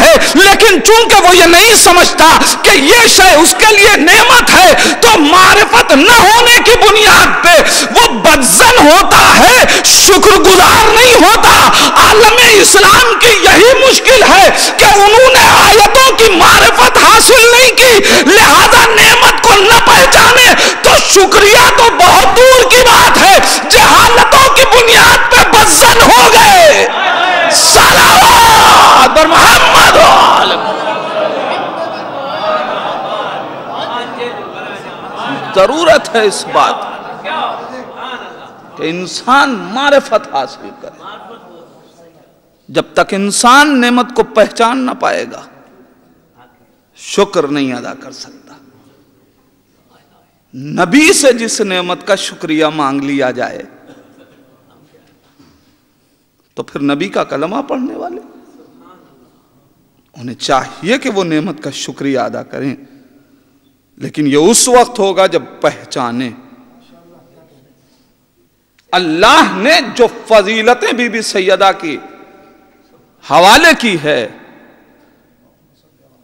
ہے، لیکن چونکہ وہ یہ نہیں سمجھتا کہ یہ شے اس کے لیے نعمت ہے، تو معرفت نہ ہونے کی بنیاد پہ وہ بدزن ہوتا ہے، شکر گزار نہیں ہوتا۔ عالم اسلام کی یہی مشکل ہے کہ انہوں نے آیتوں کی معرفت حاصل نہیں کی، لہذا نعمت کو نہ پہچانے تو شکریہ تو بہت دور کی بات ہے، جہالتوں کی بنیاد پہ بدزن ہو گئے۔ صلوات بر محمد و آل محمد۔ ضرورت ہے اس بات کہ انسان معرفت حاصل کرے۔ جب تک انسان نعمت کو پہچان نہ پائے گا، شکر نہیں ادا کر سکتا۔ نبی سے جس نعمت کا شکریہ مانگ لیا جائے تو پھر نبی کا کلمہ پڑھنے والے انہیں چاہیے کہ وہ نعمت کا شکریہ ادا کریں، لیکن یہ اس وقت ہوگا جب پہچانیں اللہ نے جو فضیلتیں بی بی سیدہ کی حوالے کی ہے۔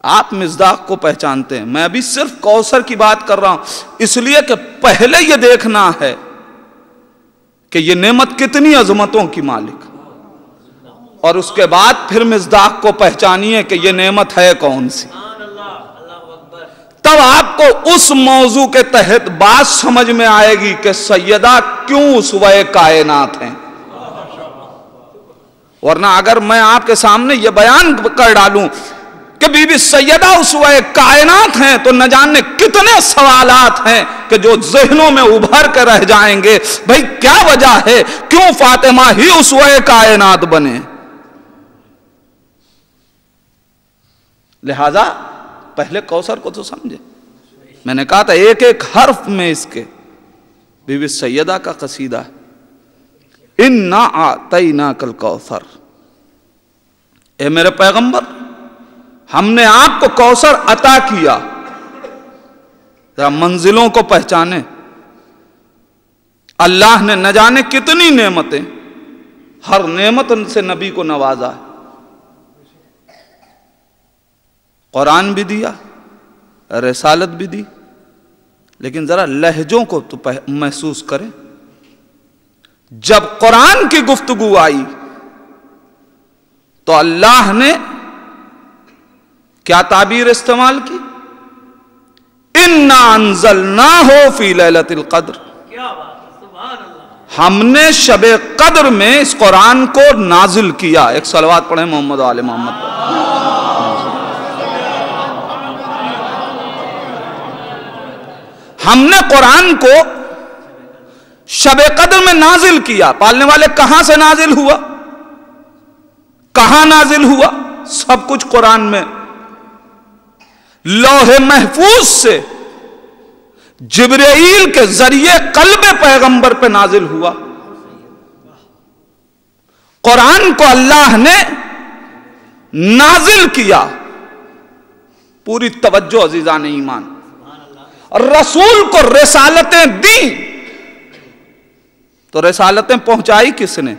آپ مصداق کو پہچانتے ہیں، میں ابھی صرف کوثر کی بات کر رہا ہوں اس لیے کہ پہلے یہ دیکھنا ہے کہ یہ نعمت کتنی عظمتوں کی مالک، اور اس کے بعد پھر مصداق کو پہچانیے کہ یہ نعمت ہے کون سی۔ تب آپ کو اس موضوع کے تحت بات سمجھ میں آئے گی کہ سیدہ کیوں اسوہ کائنات ہیں۔ ورنہ اگر میں آپ کے سامنے یہ بیان کر ڈالوں کہ بی بی سیدہ اسوہ کائنات ہیں تو نہ جانے کتنے سوالات ہیں کہ جو ذہنوں میں ابھر کے رہ جائیں گے، بھئی کیا وجہ ہے کیوں فاطمہ ہی اسوہ کائنات بنے۔ لہذا پہلے کوثر کو تو سمجھے۔ میں نے کہا تھا ایک ایک حرف میں اس کے بی بی سیدہ کا قصیدہ ہے، اِنَّا أَعْطَيْنَاكَ الْكَوْثَرَ، اے میرے پیغمبر ہم نے آپ کو کوثر عطا کیا۔ ذرا منزلوں کو پہچانے، اللہ نے نہ جانے کتنی نعمتیں، ہر نعمت ان سے نبی کو نوازا ہے۔ قرآن بھی دیا، رسالت بھی دی، لیکن ذرا لہجوں کو تو محسوس کریں۔ جب قرآن کی گفتگو آئی تو اللہ نے کیا تعبیر استعمال کی؟ اِنَّا أَنزَلْنَاهُ فِي لَيْلَةِ الْقَدْرِ، ہم نے شب قدر میں اس قرآن کو نازل کیا۔ ایک صلوات پڑھیں محمد و آل محمد پر۔ ہم نے قرآن کو شب قدر میں نازل کیا۔ پالنے والے کہاں سے نازل ہوا؟ کہاں نازل ہوا؟ سب کچھ قرآن میں۔ لوح محفوظ سے جبرائیل کے ذریعے قلب پیغمبر پہ نازل ہوا۔ قرآن کو اللہ نے نازل کیا۔ پوری توجہ عزیزان ایمان، رسول کو رسالتیں دیں تو رسالتیں پہنچائی کس نے؟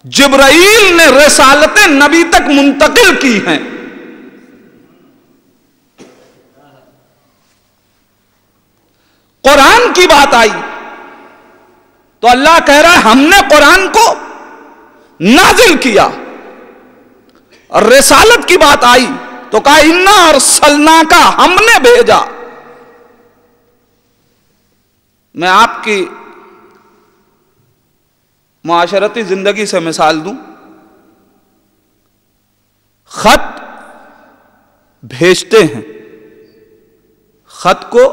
جبرائیل نے رسالتیں نبی تک منتقل کی ہیں۔ قرآن کی بات آئی تو اللہ کہہ رہا ہے ہم نے قرآن کو نازل کیا، اور رسالت کی بات آئی تو کہا اِنَّا أَرْسَلْنَاكَ، ہم نے بھیجا۔ میں آپ کی معاشرتی زندگی سے مثال دوں، خط بھیجتے ہیں، خط کو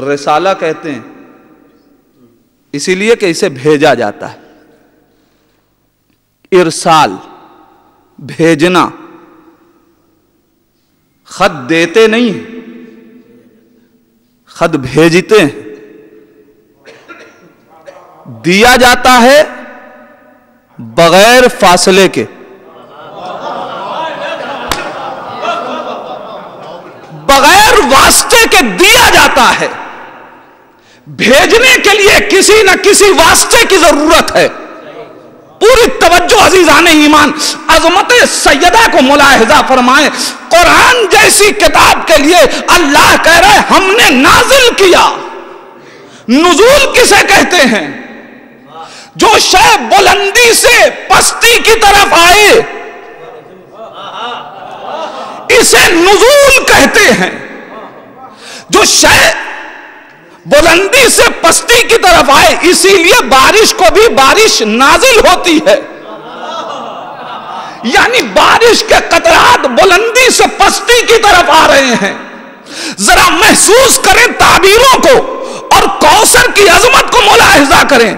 رسالہ کہتے ہیں اسی لیے کہ اسے بھیجا جاتا ہے۔ ارسال، بھیجنا، خط دیتے نہیں ہیں، خط بھیجتے ہیں۔ دیا جاتا ہے بغیر فاصلے کے، بغیر واسطے کے دیا جاتا ہے۔ بھیجنے کے لیے کسی نہ کسی واسطے کی ضرورت ہے۔ پوری توجہ عزیزان ایمان عظمت سیدہ کو ملاحظہ فرمائیں. قرآن جیسی کتاب کے لیے اللہ کہہ رہے ہم نے نازل کیا. نزول کسے کہتے ہیں؟ جو شے بلندی سے پستی کی طرف آئے اسے نزول کہتے ہیں. جو شے بلندی سے پستی کی طرف آئے، اسی لیے بارش کو بھی بارش نازل ہوتی ہے. یعنی بارش کے قطرات بلندی سے پستی کی طرف آ رہے ہیں. ذرا محسوس کریں تعبیروں کو اور کوثر کی عظمت کو ملاحظہ کریں.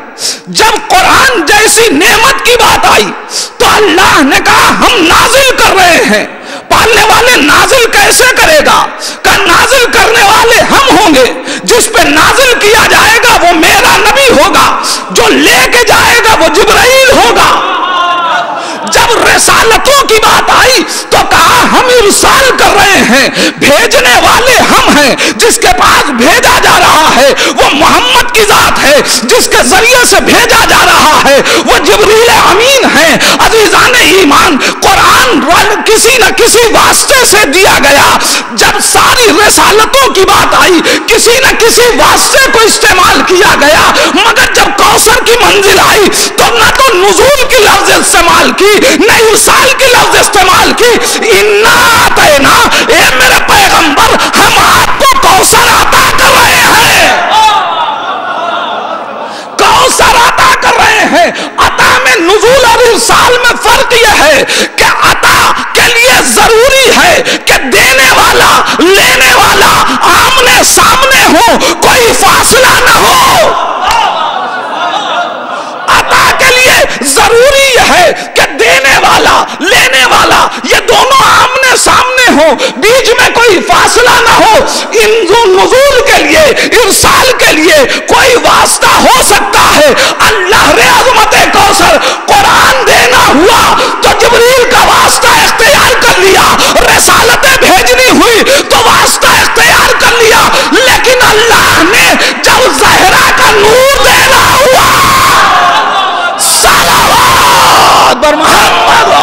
جب قرآن جیسی نعمت کی بات آئی تو اللہ نے کہا ہم نازل کر رہے ہیں. پالنے والے نازل کیسے کرے گا؟ کہ نازل کرنے والے ہم ہوں گے. جس پہ نازل کیا جائے گا وہ میرا نبی ہوگا، جو لے کے جائے گا وہ جبرائیل ہوگا. جب رسالتوں کی بات آئی تو کہا ہم ارسال کر رہے ہیں، بھیجنے والے ہم ہیں. جس کے پاس بھیجا جا رہا ہے وہ محمد کی ذات ہے، جس کے ذریعے سے بھیجا جا رہا ہے وہ جبریل امین ہے. عزیزان ایمان قرآن کسی نہ کسی واسطے سے دیا گیا. جب ساری رسالتوں کی بات آئی کسی نہ کسی واسطے کو استعمال کیا گیا، مگر جب کوثر کی منزل آئی تو نہ تو نزول کی لفظ استعمال کی نہ ارسال کی لفظ استعمال کی. انا اعطینا، اے میرے پیغمبر ہم آپ کو کوثر عطا کر رہے ہیں. کوثر عطا کر رہے ہیں. عطا میں نزول اور ارسال میں فرق یہ ہے کہ عطا کے لیے ضروری ہے کہ دینے والا لینے والا آمنے سامنے ہو، کوئی فاصلہ نہ ہو. عطا کے لیے ضروری ہے کہ دینے والا لینے والا یہ دونوں آمنے سامنے ہو، بیچ میں کوئی فاصلہ نہ ہو. نزول کے لیے ارسال کے لیے کوئی واسطہ ہو سکتا ہے. اللہ نے عظمت کوثر قرآن دینا ہوا تو جبریل کا واسطہ اختیار کر لیا، رسالتیں بھیجنی ہوئی تو واسطہ اختیار کر لیا. لیکن اللہ نے جب زہرا کا نور دینا ہوا صلوات بر محمد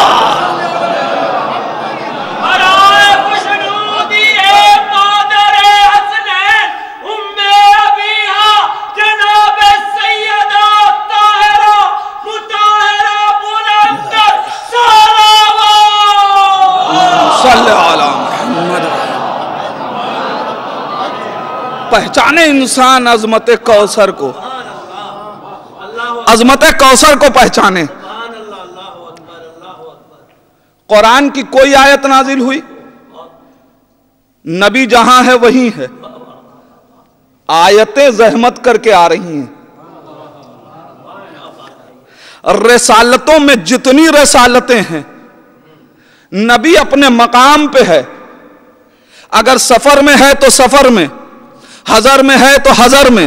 پہچانے انسان عظمت کوثر کو، عظمت کوثر کو پہچانے. قرآن کی کوئی آیت نازل ہوئی، نبی جہاں ہے وہیں ہے. آیتیں زحمت کر کے آ رہی ہیں. رسالتوں میں جتنی رسالتیں ہیں نبی اپنے مقام پہ ہے. اگر سفر میں ہے تو سفر میں، حضر میں ہے تو حضر میں،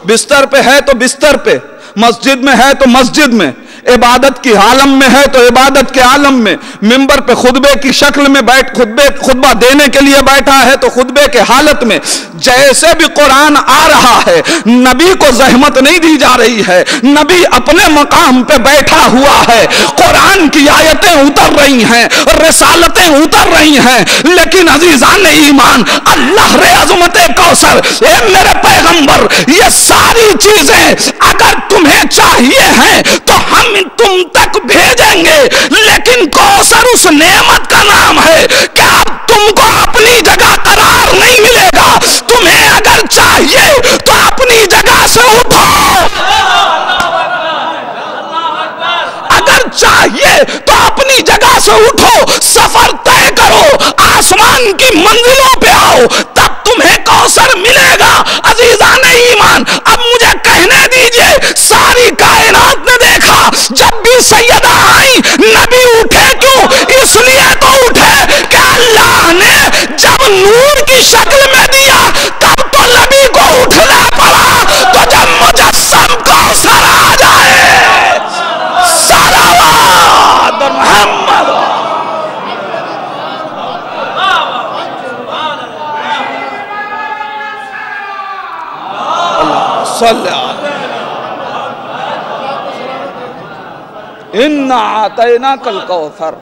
بستر پہ ہے تو بستر پہ، مسجد میں ہے تو مسجد میں، عبادت کی عالم میں ہے تو عبادت کے عالم میں، منبر پہ خطبے کی شکل میں خطبہ دینے کے لیے بیٹھا ہے تو خطبے کے حالت میں. جیسے بھی قرآن آ رہا ہے نبی کو زحمت نہیں دی جا رہی ہے، نبی اپنے مقام پہ بیٹھا ہوا ہے. قرآن کی آیتیں اتر رہی ہیں، رسالتیں اتر رہی ہیں. لیکن عزیزان ایمان اللہ رے عظمت کوثر، اے میرے پیغمبر یہ ساری چیزیں اگر تمہیں چاہیے ہیں تو ہم تم تک بھیجیں گے. لیکن کوثر اس نعمت کا نام ہے کہ اب تم کو اپنی جگہ قرار نہیں ملے گا. تمہیں اگر چاہیے تو اپنی جگہ سے اٹھو، اگر چاہیے تو اپنی جگہ سے اٹھو، سفر طے کرو، آسمان کی منزلوں پہ آؤ، تب تمہیں کوثر ملے گا. عزیزان ایمان اب مجھے کہنے دیجئے ساری کائنات نے دیکھا جب بھی سیدہ آئی نبی اٹھے کیوں؟ اس لیے تو اٹھے کہ اللہ نے جب نور کی شکل میں دیا تب تو نبی کو اٹھنا پڑا. تو جب مجسم کوثر آ جائے صلوات محمد انا اعطیناک الکوثر،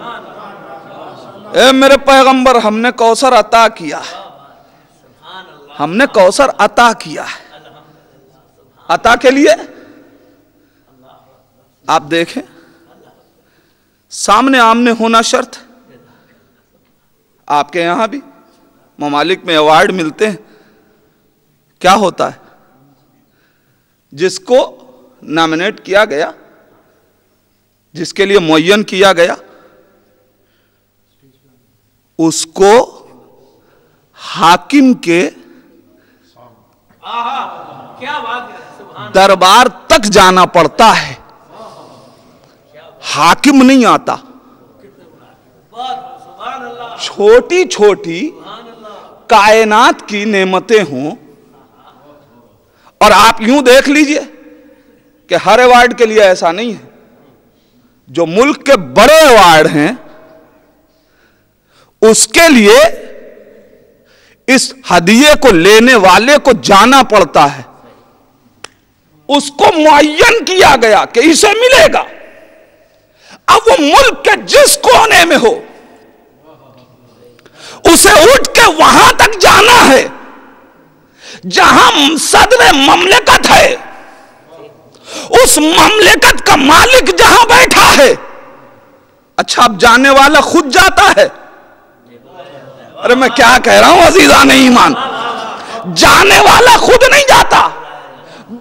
اے میرے پیغمبر ہم نے کوثر عطا کیا ہے، ہم نے کوثر عطا کیا ہے۔ عطا کے لیے آپ دیکھیں سامنے آمنے ہونا شرط ہے۔ آپ کے یہاں بھی ممالک میں ایوارڈ ملتے ہیں، کیا ہوتا ہے؟ جس کو نامنیٹ کیا گیا، جس کے لیے معین کیا گیا، اس کو حاکم کے دربار تک جانا پڑتا ہے، حاکم نہیں آتا۔ چھوٹی چھوٹی کائنات کی نعمتیں ہوں، اور آپ یوں دیکھ لیجئے کہ ہر ایوارڈ کے لیے ایسا نہیں ہے۔ جو ملک کے بڑے ایوارڈ ہیں اس کے لیے اس ہدیے کو لینے والے کو جانا پڑتا ہے، اس کو معین کیا گیا کہ اسے ملے گا۔ اب وہ ملک کے جس کونے میں ہو اسے اٹھ کے وہاں تک جانا ہے جہاں صدر مملکت ہے، اس مملکت کا مالک جہاں بیٹھا ہے۔ اچھا اب جانے والا خود جاتا ہے؟ ارے میں کیا کہہ رہا ہوں عزیزان ایمان، جانے والا خود نہیں جاتا،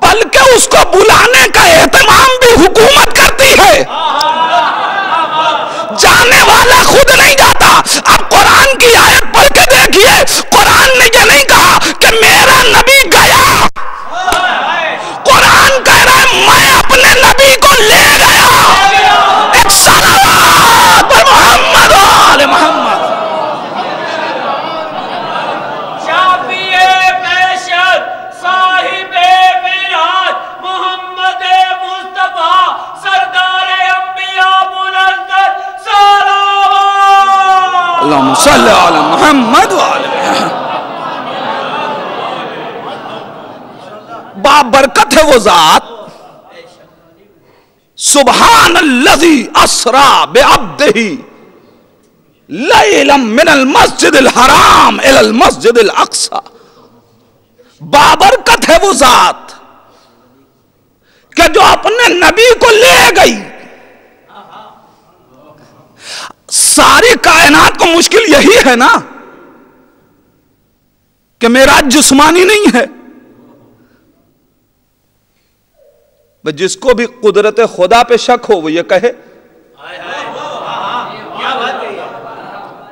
بلکہ اس کو بلانے کا اہتمام بھی حکومت کرتی ہے۔ جانے والا خود نہیں جاتا۔ اب قرآن کی آیت پڑھ کے دیکھیے، قرآن نے یہ نہیں کہا کہ میرا نبی گیا، قرآن کہہ رہا ہے میں اپنے نبی کو لے گیا۔ ایک صلوات پر محمد و آل محمد۔ اللہم صلی علی محمد وآل محمد۔ بابرکت ہے وہ ذات، سبحان الذی اسرا بعبدہ لیلا من المسجد الحرام الی المسجد الاقصی۔ بابرکت ہے وہ ذات کہ جو اپنے نبی کو لے گئی۔ ساری کائنات کو مشکل یہی ہے نا کہ معراج جسمانی نہیں ہے۔ جس کو بھی قدرت خدا پہ شک ہو وہ یہ کہے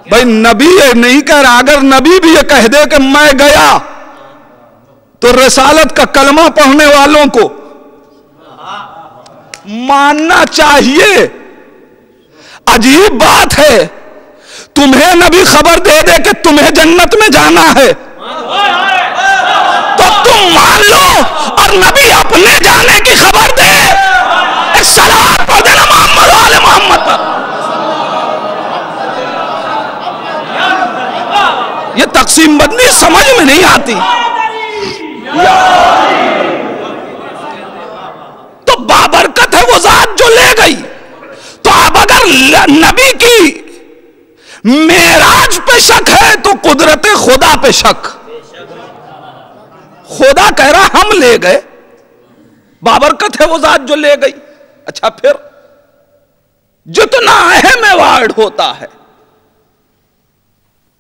بھائی نبی نہیں کہہ رہا، اگر نبی بھی یہ کہہ دے کہ میں گیا تو رسالت کا کلمہ پڑھنے والوں کو ماننا چاہیے۔ عجیب بات ہے، تمہیں نبی خبر دے دے کہ تمہیں جنت میں جانا ہے تو تم مان لو، اور نبی اپنے جانے کی خبر دے۔ ایک صلوات پڑھ دینا محمد و آل محمد پر۔ یہ تقسیم بندی سمجھ میں نہیں آتی۔ تو بابرکت ہے وہ ذات جو لے گئی۔ تو اب اگر نبی کی معراج پہ شک ہے تو قدرت خدا پہ شک۔ خدا کہہ رہا ہم لے گئے، بابرکت ہے وہ ذات جو لے گئی۔ اچھا پھر جتنا اہم ایوارڈ ہوتا ہے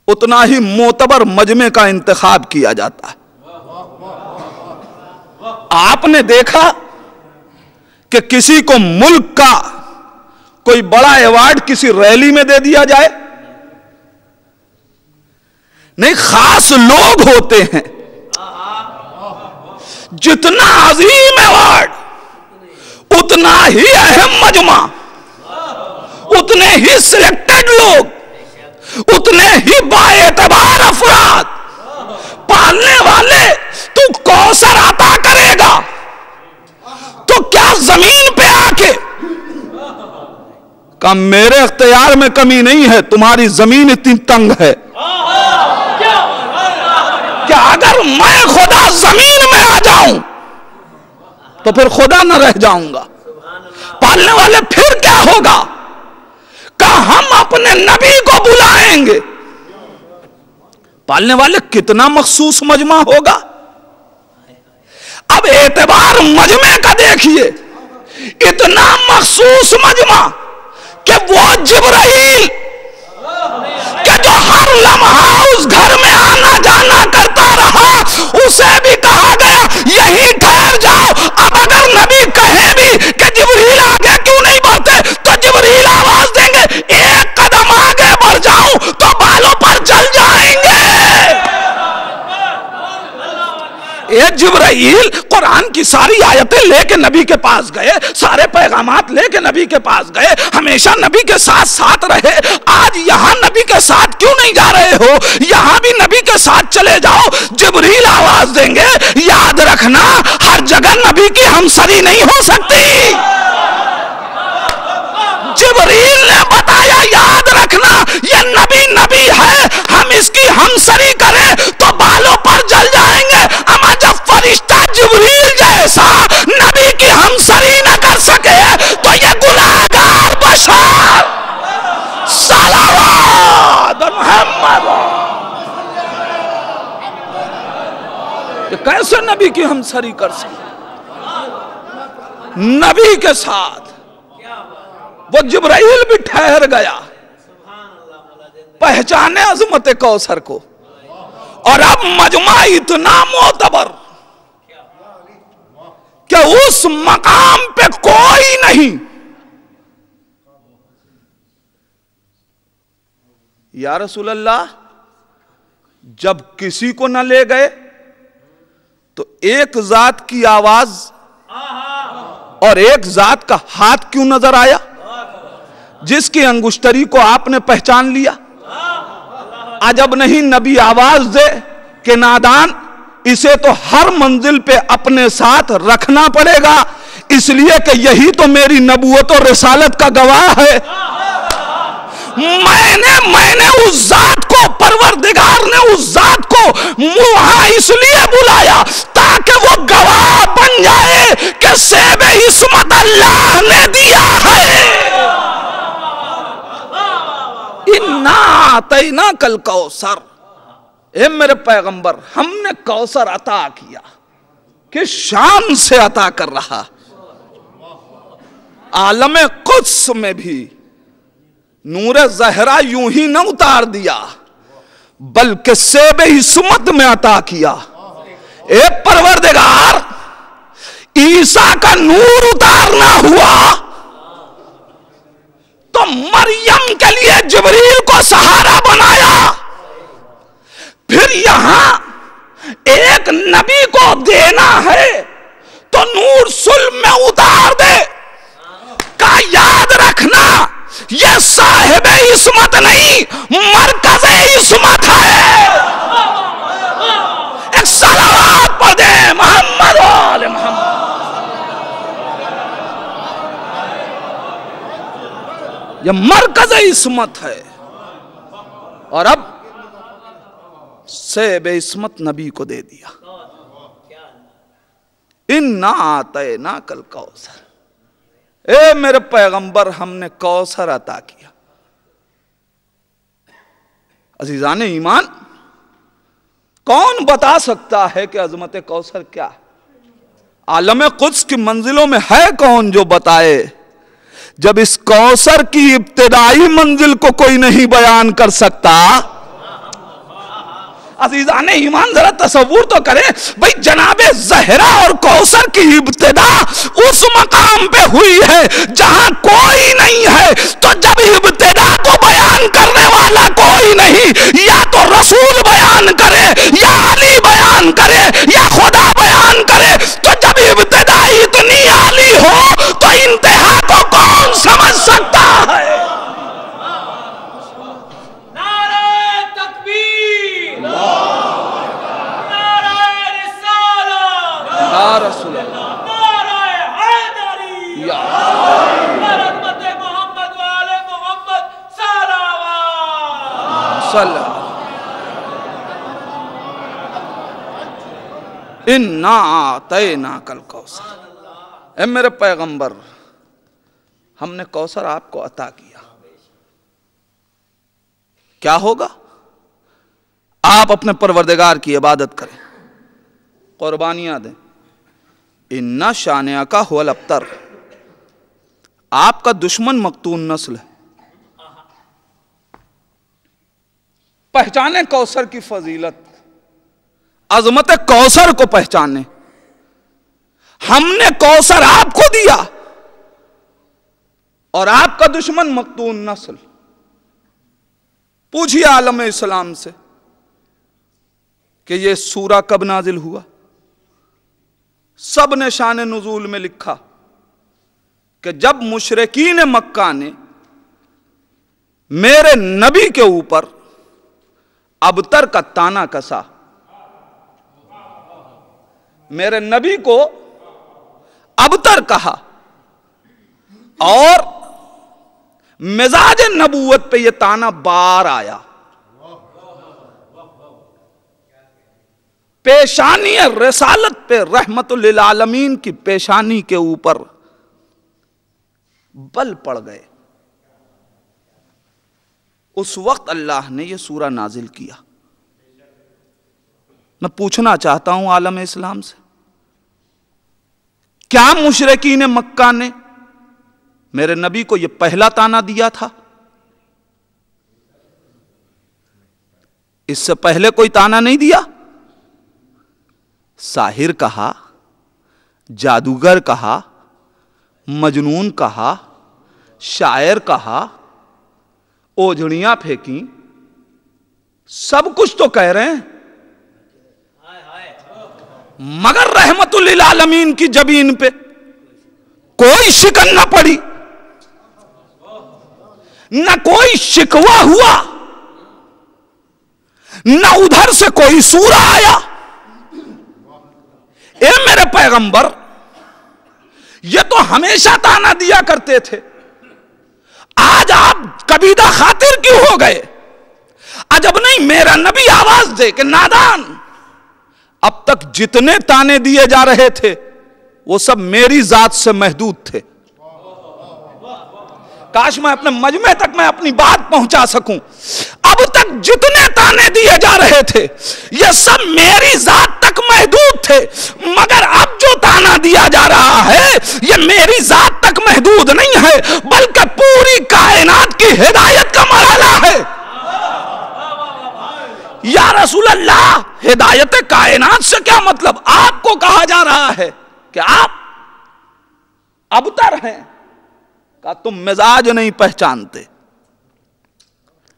اتنا ہی معتبر مجمع کا انتخاب کیا جاتا ہے۔ آپ نے دیکھا کہ کسی کو ملک کا کوئی بڑا ایوارڈ کسی ریلی میں دے دیا جائے؟ نہیں، خاص لوگ ہوتے ہیں۔ جتنا عظیم ایوارڈ اتنا ہی اہم مجمع، اتنے ہی سلیکٹڈ لوگ، اتنے ہی باعتبار افراد۔ پالنے والے تو کوثر عطا کرے گا تو کیا زمین پہ آ کے کہ میرے اختیار میں کمی نہیں ہے، تمہاری زمین اتنی تنگ ہے کہ اگر میں خدا زمین میں آ جاؤں تو پھر خدا نہ رہ جاؤں گا۔ پالنے والے پھر کیا ہوگا؟ کہ ہم اپنے نبی کو بلائیں گے۔ پالنے والے کتنا مخصوص مجمع ہوگا؟ اب اعتبار مجمع کا دیکھیے، اتنا مخصوص مجمع کہ وہ جبرائیل کہ جو ہر لمحہ اس گھر میں آنا جانا کرتا رہا، اسے بھی کہا گیا یہی ٹھہر جاؤ۔ اب اگر نبی کہیں بھی کہ جبرائیل آگے کیوں نہیں بڑھتے، تو جبرائیل آواز دیں گے ایک قدم آگے بڑھ جاؤں تو بالوں پر چل جائیں گے۔ یہ جبرائیل قرآن کی ساری آیتیں لے کے نبی کے پاس گئے، سارے پیغامات لے کے نبی کے پاس گئے، ہمیشہ نبی کے ساتھ رہے۔ آج یہاں نبی کے ساتھ کیوں نہیں جا رہے ہو؟ یہاں بھی نبی کے ساتھ چلے جاؤ۔ جبرائیل آواز دیں گے، یاد رکھنا ہر جگہ نبی کی ہمسری نہیں ہو سکتی۔ جبرائیل نے بتایا یاد رکھنا یہ نبی ہے، ہم اس کی ہمسری کریں تو بالوں پر جل جائیں گے۔ اما جب فرشتہ جبرائیل جیسا نبی کی ہمسری نہ کر سکے تو یہ گناہگار بشر صلوات محمد، یہ کیسے نبی کی ہمسری کر سکے؟ نبی کے ساتھ وہ جبرائیل بھی ٹھہر گیا پہچانے عظمت کوثر کو، اور اب مجمع اتنا معتبر کہ اس مقام پہ کوئی نہیں۔ یا رسول اللہ، جب کسی کو نہ لے گئے تو ایک ذات کی آواز اور ایک ذات کا ہاتھ کیوں نظر آیا، جس کی انگشتری کو آپ نے پہچان لیا؟ عجب نہیں نبی آواز دے کہ نادان، اسے تو ہر منزل پہ اپنے ساتھ رکھنا پڑے گا، اس لیے کہ یہی تو میری نبوت اور رسالت کا گواہ ہے۔ میں نے اس ذات کو، پروردگار نے اس ذات کو وہاں اس لیے بلایا تاکہ وہ گواہ بن جائے کہ سیب عصمت اللہ نے دیا ہے۔ اِنَّا أَعْطَيْنَاكَ الْكَوْثَرَ، اے میرے پیغمبر ہم نے کوثر عطا کیا، کہ شان سے عطا کر رہا۔ عالم قدس میں بھی نور زہرا یوں ہی نہ اتار دیا، بلکہ سیب عصمت میں عطا کیا۔ اے پروردگار، عیسیٰ کا نور اتارنا ہوا تو مریم کے لیے جبرائیل کو سہارا بنایا، پھر یہاں ایک نبی کو دینا ہے تو نور صلب میں اتار دے۔ کا یاد رکھنا یہ صاحب عصمت نہیں، مرکز عصمت ہے۔ ایک صلوات پڑھ دے محمد و آل محمد۔ یہ مرکز عصمت ہے، اور اب سیب عصمت نبی کو دے دیا۔ اِنَّا أَعْطَيْنَاكَ الْكَوْثَرَ، اے میرے پیغمبر ہم نے کوثر عطا کیا۔ عزیزان ایمان، کون بتا سکتا ہے کہ عظمت کوثر کیا ہے؟ عالم قدس کی منزلوں میں ہے کون جو بتائے؟ جب اس کوثر کی ابتدائی منزل کو کوئی نہیں بیان کر سکتا۔ عزیزان ایمان ذرا تصور تو کریں، بھئی جناب زہرا اور کوثر کی ابتدا اس مقام پہ ہوئی ہے جہاں کوئی نہیں ہے، تو جب ابتدا کو بیان کرنے والا کوئی نہیں، یا تو رسول بیان کرے یا علی بیان کرے یا خدا بیان کرے، تو جب ابتدا اتنی عالی ہو تو انتہا کو کون سمجھ سکتا ہے؟ رسول اللہ یا رحمت محمد والے محمد صلوات۔ اِنَّا أَعْطَيْنَاكَ الْكَوْثَرَ، اے میرے پیغمبر ہم نے کوثر آپ کو عطا کیا، کیا ہوگا؟ آپ اپنے پروردگار کی عبادت کریں، قربانیاں دیں۔ اِنَّ شَانِئَکَ هُوَ الْأَبْتَرُ، آپ کا دشمن مقتون نسل ہے۔ پہچانیں کوثر کی فضیلت، عظمت کوثر کو پہچانیں۔ ہم نے کوثر آپ کو دیا اور آپ کا دشمن مقتون نسل۔ پوچھئے عالم اسلام سے کہ یہ سورہ کب نازل ہوا؟ سب نے شان نزول میں لکھا کہ جب مشرکین مکہ نے میرے نبی کے اوپر ابتر کا تانا کسا، میرے نبی کو ابتر کہا اور مزاج نبوت پہ یہ تانا بار آیا، پیشانی رسالت پہ، رحمت للعالمین کی پیشانی کے اوپر بل پڑ گئے۔ اس وقت اللہ نے یہ سورہ نازل کیا۔ میں پوچھنا چاہتا ہوں عالم اسلام سے، کیا مشرکین مکہ نے میرے نبی کو یہ پہلا تانا دیا تھا؟ اس سے پہلے کوئی تانا نہیں دیا؟ ساحر کہا، جادوگر کہا، مجنون کہا، شاعر کہا، اوجھڑیاں پھینکی، سب کچھ تو کہہ رہے ہیں، مگر رحمت للعالمین کی جبین پہ کوئی شکن نہ پڑی، نہ کوئی شکوہ ہوا، نہ ادھر سے کوئی سورہ آیا۔ اے میرے پیغمبر، یہ تو ہمیشہ تانا دیا کرتے تھے، آج آپ کبیدہ خاطر کیوں ہو گئے؟ عجب نہیں میرا نبی آواز دے کہ نادان، اب تک جتنے تانے دیے جا رہے تھے وہ سب میری ذات سے محدود تھے۔ کاش میں اپنے مجمع تک میں اپنی بات پہنچا سکوں۔ اب تک جتنے تانے دیے جا رہے تھے یہ سب میری ذات تک محدود تھے، مگر اب جو تانا دیا جا رہا ہے یہ میری ذات تک محدود نہیں ہے بلکہ پوری کائنات کی ہدایت کا مرحلہ ہے۔ یا رسول اللہ، ہدایت کائنات سے کیا مطلب؟ آپ کو کہا جا رہا ہے کہ آپ ابتر ہیں، کہ تم مزاج نہیں پہچانتے،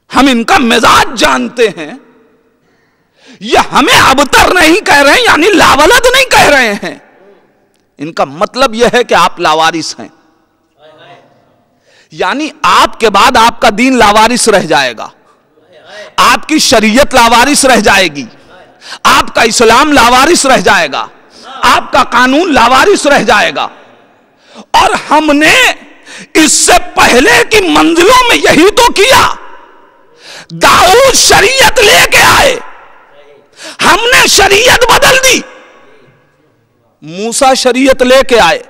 ہم ان کا مزاج جانتے ہیں۔ یہ ہمیں ابتر نہیں کہہ رہے ہیں، یعنی لاولد نہیں کہہ رہے ہیں، ان کا مطلب یہ ہے کہ آپ لاوارث ہیں، یعنی آپ کے بعد آپ کا دین لاوارث رہ جائے گا، آپ کی شریعت لاوارث رہ جائے گی، آپ کا اسلام لاوارث رہ جائے گا، آپ کا قانون لاوارث رہ جائے گا۔ اور ہم نے اس سے پہلے کی منزلوں میں یہی تو کیا۔ داؤد شریعت لے کے آئے، ہم نے شریعت بدل دی۔ موسیٰ شریعت لے کے آئے،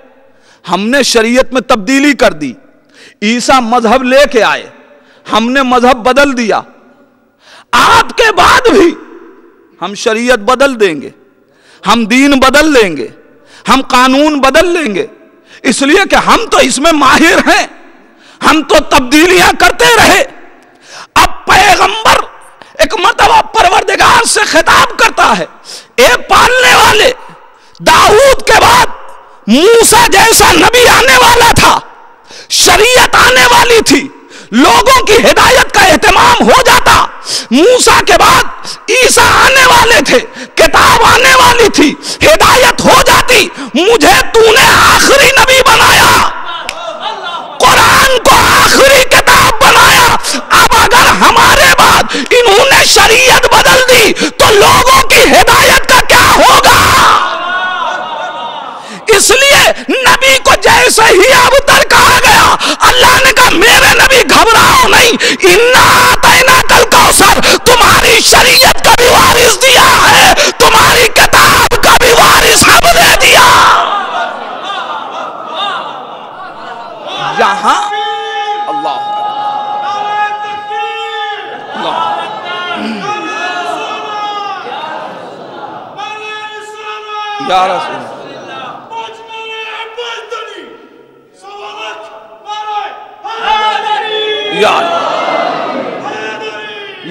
ہم نے شریعت میں تبدیلی کر دی۔ عیسیٰ مذہب لے کے آئے، ہم نے مذہب بدل دیا۔ آپ کے بعد بھی ہم شریعت بدل دیں گے، ہم دین بدل لیں گے، ہم قانون بدل لیں گے، اس لیے کہ ہم تو اس میں ماہر ہیں، ہم تو تبدیلیاں کرتے رہے۔ اب پیغمبر ایک مرتبہ پروردگار سے خطاب کرتا ہے، اے پالنے والے، داؤد کے بعد موسیٰ جیسا نبی آنے والا تھا، شریعت آنے والی تھی، لوگوں کی ہدایت کا اہتمام ہو جاتا۔ موسیٰ کے بعد عیسیٰ آنے والے تھے، کتاب آنے والی تھی، ہدایت ہو جاتی۔ مجھے تو نے آخری نبی بنایا، قرآن کو آخری کتاب بنایا، اب اگر ہمارے بعد انہوں نے شریعت بدل دی تو لوگوں کی ہدایت کا کیا ہوگا؟ اس لیے نبی کو جیسے ہی ابتر کہا گیا، اللہ نے کہا میرے نبی گھبراؤ نہیں، اِنَّا أَعْطَيْنَاكَ الْكَوْثَرَ، تمہاری شریعت کا بھی وارث دیا ہے، تمہاری کتاب کا بھی وارث ہم نے دیا۔ یہاں یا رسول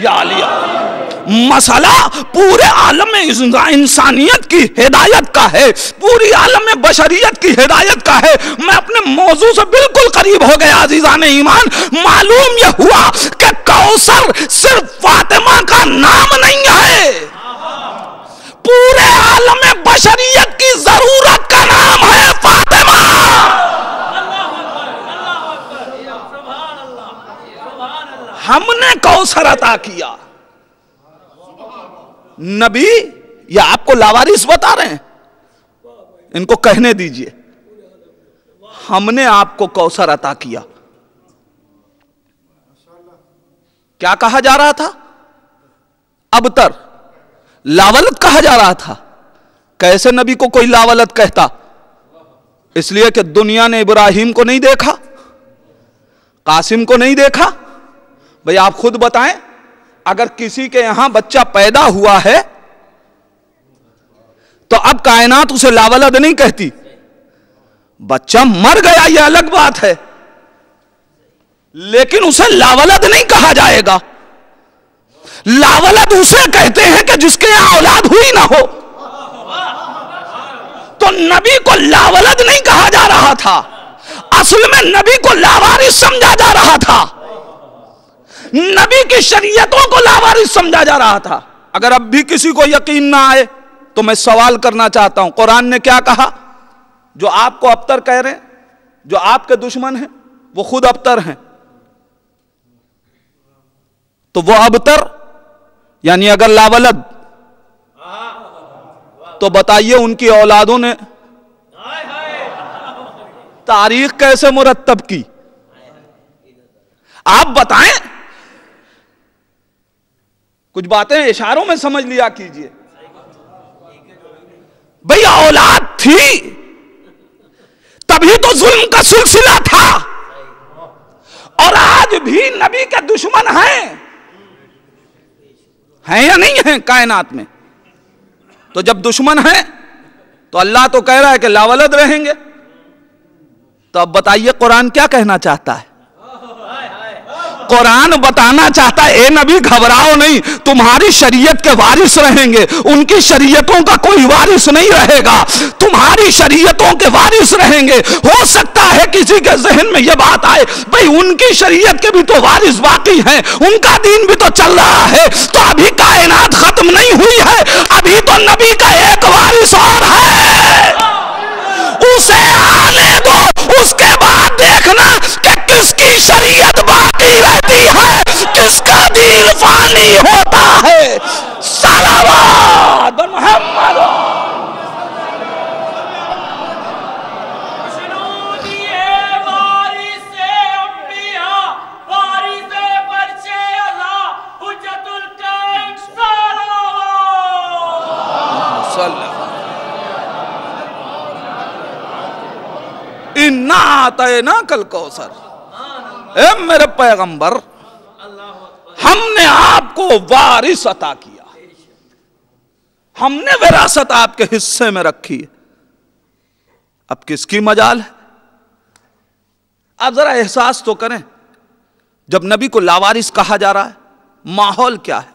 یا علی مسئلہ پورے عالم انسانیت کی ہدایت کا ہے، پوری عالم بشریت کی ہدایت کا ہے۔ میں اپنے موضوع سے بالکل قریب ہو گیا عزیزان ایمان۔ معلوم یہ ہوا کہ کوثر صرف فاطمہ کا نام نہیں ہے، پورے عالم بشریت کی ضرورت کا نام ہے فاطمہ۔ ہم نے کوثر عطا کیا۔ نبی یا آپ کو لاوارث بتا رہے ہیں؟ ان کو کہنے دیجئے، ہم نے آپ کو کوثر عطا کیا۔ کیا کہا جا رہا تھا؟ ابتر، لاولد کہا جا رہا تھا۔ کیسے نبی کو کوئی لاولد کہتا؟ اس لیے کہ دنیا نے ابراہیم کو نہیں دیکھا، قاسم کو نہیں دیکھا۔ بھئی آپ خود بتائیں، اگر کسی کے یہاں بچہ پیدا ہوا ہے تو اب کائنات اسے لاولد نہیں کہتی۔ بچہ مر گیا یہ الگ بات ہے، لیکن اسے لاولد نہیں کہا جائے گا۔ لاولد اسے کہتے ہیں کہ جس کے یہاں اولاد ہوئی نہ ہو۔ تو نبی کو لاولد نہیں کہا جا رہا تھا، اصل میں نبی کو لاوارث سمجھا جا رہا تھا، نبی کی شریعتوں کو لاوارث سمجھا جا رہا تھا۔ اگر اب بھی کسی کو یقین نہ آئے تو میں سوال کرنا چاہتا ہوں، قرآن نے کیا کہا؟ جو آپ کو ابتر کہہ رہے ہیں، جو آپ کے دشمن ہیں، وہ خود ابتر ہیں۔ تو وہ ابتر یعنی اگر لاولد، تو بتائیے ان کی اولادوں نے تاریخ کیسے مرتب کی؟ آپ بتائیں، کچھ باتیں اشاروں میں سمجھ لیا کیجئے۔ بھئی اولاد تھی تبھی تو ظلم کا سلسلہ تھا، اور آج بھی نبی کے دشمن ہیں یا نہیں ہیں کائنات میں؟ تو جب دشمن ہیں تو اللہ تو کہہ رہا ہے کہ لاولد رہیں گے۔ تو اب بتائیے قرآن کیا کہنا چاہتا ہے؟ قرآن بتانا چاہتا ہے اے نبی گھبراؤ نہیں، تمہاری شریعت کے وارث رہیں گے، ان کی شریعتوں کا کوئی وارث نہیں رہے گا، تمہاری شریعتوں کے وارث رہیں گے۔ ہو سکتا ہے کسی کے ذہن میں یہ بات آئے، بھئی ان کی شریعت کے بھی تو وارث باقی ہیں، ان کا دین بھی تو چل رہا ہے، تو ابھی کائنات ختم نہیں ہوئی ہے، ابھی تو نبی کا ایک وارث اور ہے، اسے آنے دو، اس کے بعد دیکھنا کہ کس کی شریعت باقی رہتی ہے، کس کا دین فانی ہوتا ہے۔ صلوات محمد۔ اِنَّا أَعْطَيْنَاكَ الْكَوْثَرَ، اے میرے پیغمبر ہم نے آپ کو وارث عطا کیا، ہم نے وراثت آپ کے حصے میں رکھی ہے۔ اب کس کی مجال ہے؟ آپ ذرا احساس تو کریں، جب نبی کو لاوارث کہا جا رہا ہے ماحول کیا ہے؟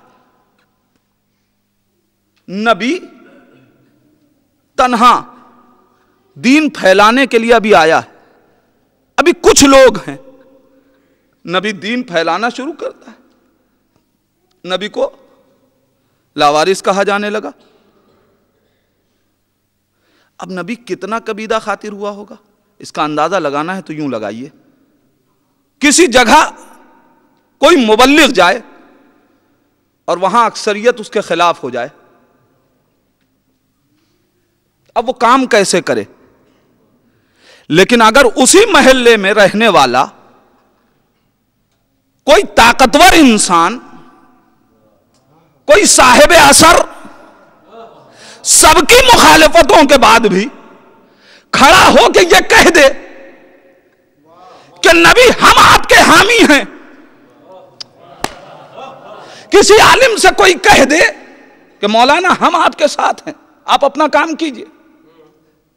نبی تنہا دین پھیلانے کے لیے ابھی آیا ہے، ابھی کچھ لوگ ہیں، نبی دین پھیلانا شروع کرتا ہے، نبی کو لاوارث کہا جانے لگا۔ اب نبی کتنا کبیدہ خاطر ہوا ہوگا، اس کا اندازہ لگانا ہے تو یوں لگائیے، کسی جگہ کوئی مبلغ جائے اور وہاں اکثریت اس کے خلاف ہو جائے، اب وہ کام کیسے کرے؟ لیکن اگر اسی محلے میں رہنے والا کوئی طاقتور انسان، کوئی صاحب اثر، سب کی مخالفتوں کے بعد بھی کھڑا ہو کے یہ کہہ دے کہ نبی ہم آپ کے حامی ہیں، کسی عالم سے کوئی کہہ دے کہ مولانا ہم آپ کے ساتھ ہیں، آپ اپنا کام کیجئے،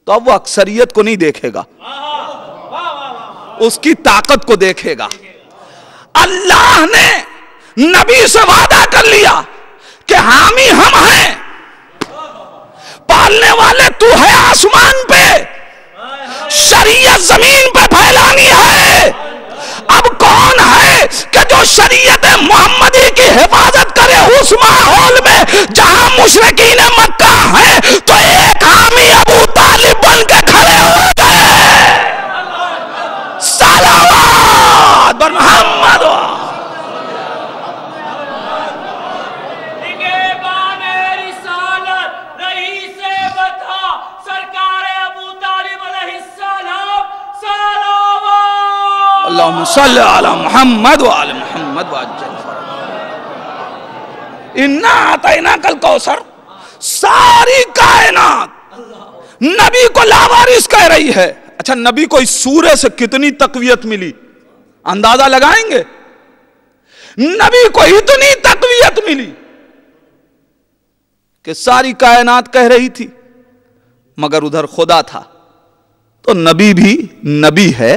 تو اب وہ اکثریت کو نہیں دیکھے گا، اس کی طاقت کو دیکھے گا۔ اللہ نے نبی سے وعدہ کر لیا کہ حامی ہم ہیں، پالنے والے تو ہے آسمان پہ، شریعت زمین پہ پھیلانی ہے۔ اب کون ہے کہ جو شریعت محمدی کی حفاظت کرے اس ماحول میں جہاں مشرکین مکہ ہیں؟ تو ایک حامی ابو طالب بن کے کھڑے ہو گئے۔ صلوات بر محمد۔ اللہم صلی علی محمد وعلی محمد وعجل فرج۔ انا اعطیناک الکوثر، ساری کائنات نبی کو لاوارث کہہ رہی ہے۔ اچھا، نبی کو اس سورے سے کتنی تقویت ملی اندازہ لگائیں گے؟ نبی کو اتنی تقویت ملی کہ ساری کائنات کہہ رہی تھی، مگر ادھر خدا تھا۔ تو نبی بھی نبی ہے،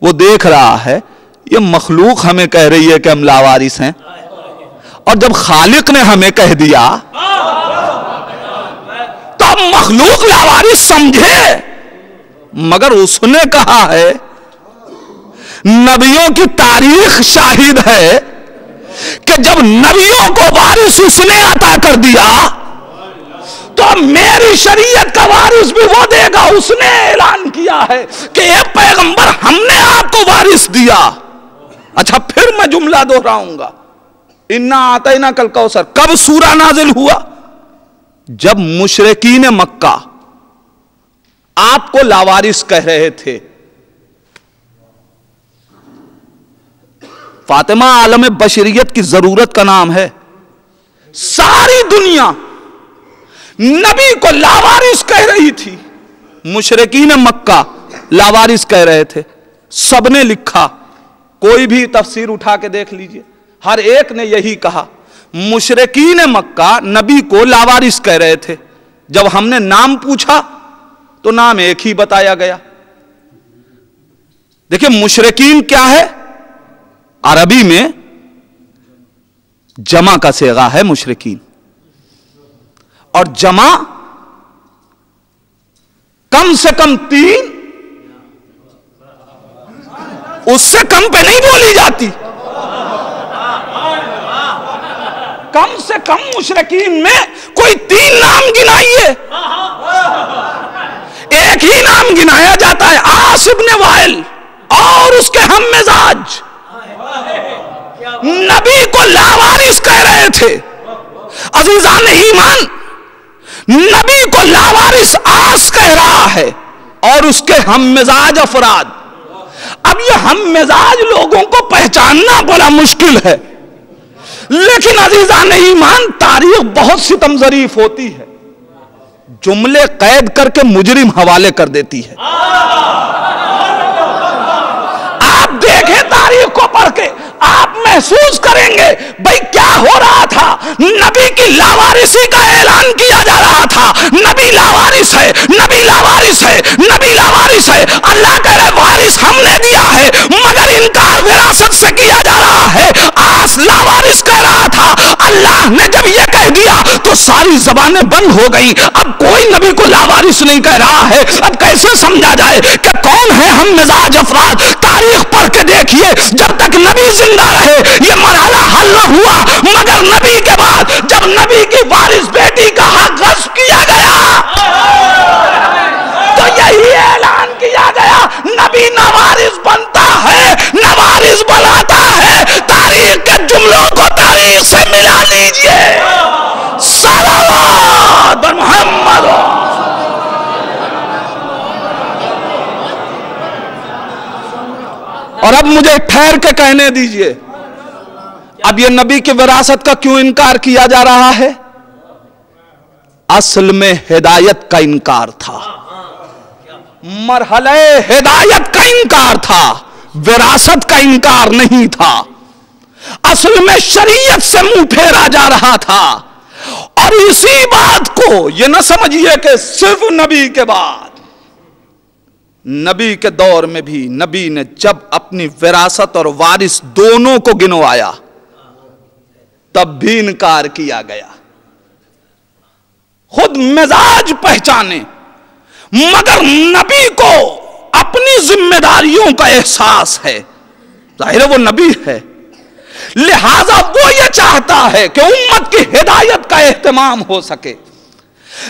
وہ دیکھ رہا ہے یہ مخلوق ہمیں کہہ رہی ہے کہ ہم لاوارث ہیں، اور جب خالق نے ہمیں کہہ دیا تو اب مخلوق لاوارث سمجھے، مگر اس نے کہا ہے، نبیوں کی تاریخ شاہد ہے کہ جب نبیوں کو وارث اس نے عطا کر دیا تو میری شریعت کا وارث بھی وہ دے گا۔ اس نے اعلان کیا ہے کہ اے پیغمبر، ہم نے آپ کو وارث دیا۔ اچھا، پھر میں جملہ دہراؤں گا، انا اعطیناک الکوثر کب سورہ نازل ہوا؟ جب مشرکین مکہ آپ کو لاوارث کہہ رہے تھے۔ فاطمہ عالم بشریت کی ضرورت کا نام ہے۔ ساری دنیا نبی کو لاوارث کہہ رہی تھی، مشرکین مکہ لاوارث کہہ رہے تھے۔ سب نے لکھا، کوئی بھی تفسیر اٹھا کے دیکھ لیجئے، ہر ایک نے یہی کہا، مشرکین مکہ نبی کو لاوارث کہہ رہے تھے۔ جب ہم نے نام پوچھا تو نام ایک ہی بتایا گیا۔ دیکھیں، مشرکین کیا ہے؟ عربی میں جمع کا صیغہ ہے مشرکین، اور جمع کم سے کم 3، اس سے کم پہ نہیں بولی جاتی۔ کم سے کم مشرکین میں کوئی 3 نام گنائیے، ایک ہی نام گنایا جاتا ہے، عاص ابن وائل اور اس کے ہم مزاج نبی کو لاوارث کہہ رہے تھے۔ عزیزان ایمان، نبی کو لاوارث عاص کہہ رہا ہے اور اس کے ہم مزاج افراد۔ اب یہ ہم مزاج لوگوں کو پہچاننا بڑا مشکل ہے، لیکن عزیزان ایمان، تاریخ بہت ستم ظریف ہوتی ہے، جملے قید کر کے مجرم حوالے کر دیتی ہے۔ آپ دیکھیں تاریخ کو پڑھ کے، آپ محسوس کریں گے بھئی کیا ہو رہا تھا۔ نبی کی لاوارثی کا اعلان کیا جا رہا تھا، نبی لاوارث ہے، نبی لاوارث ہے، نبی لاوارث ہے۔ اللہ کہہ رہے وارث ہم نے دیا ہے، مگر انکار وراثت سے کیا جا رہا ہے۔ عاص لاوارث کہہ رہا تھا، اللہ نے جب یہ کہہ دیا تو ساری زبانیں بند ہو گئیں۔ اب کوئی نبی کو لاوارث نہیں کہہ رہا ہے۔ اب کیسے سمجھا جائے کہ کون ہے ہم مزاج افراد؟ تاریخ پڑھ کے دیکھیے، جب تک نبی زندہ رہے یہ مرحلہ حل نہ ہوا، مگر نبی کے بعد جب نبی کی وارث بیٹی کا حق غصب کیا گیا تو یہی اعلان کیا گیا، نبی نوارث بنتا ہے، نوارث بناتا ہے۔ تاریخ کے جملوں کو تاریخ سے ملا لیجئے۔ صلوات بر محمد۔ اور اب مجھے ٹھہر کے کہنے دیجئے، اب یہ نبی کی وراثت کا کیوں انکار کیا جا رہا ہے؟ اصل میں ہدایت کا انکار تھا، مرحلہ ہدایت کا انکار تھا، وراثت کا انکار نہیں تھا۔ اصل میں شریعت سے منہ پھیرا جا رہا تھا، اور اسی بات کو یہ نہ سمجھیے کہ صرف نبی کے بعد نبی کے دور میں بھی نبی نے جب اپنی وراثت اور وارث دونوں کو گنوایا تب بھی انکار کیا گیا. خود مزاج پہچانے مگر نبی کو اپنی ذمہ داریوں کا احساس ہے. ظاہر ہے وہ نبی ہے، لہذا وہ یہ چاہتا ہے کہ امت کی ہدایت کا اہتمام ہو سکے.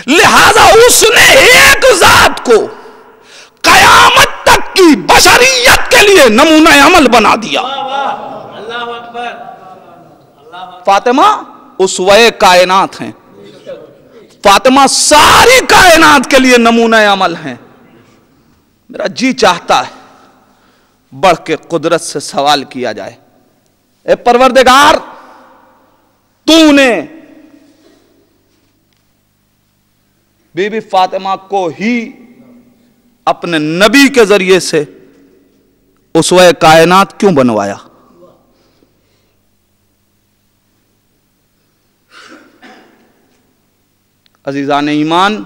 لہذا اس نے ایک ذات کو قیامت تک کی بشریت کے لیے نمونہ عمل بنا دیا. فاطمہ اسوہ کائنات ہیں، فاطمہ ساری کائنات کے لیے نمونہ عمل ہیں. میرا جی چاہتا ہے بڑھ کے قدرت سے سوال کیا جائے، اے پروردگار تو نے بی بی فاطمہ کو ہی اپنے نبی کے ذریعے سے اسوہ کائنات کیوں بنوایا؟ عزیزان ایمان،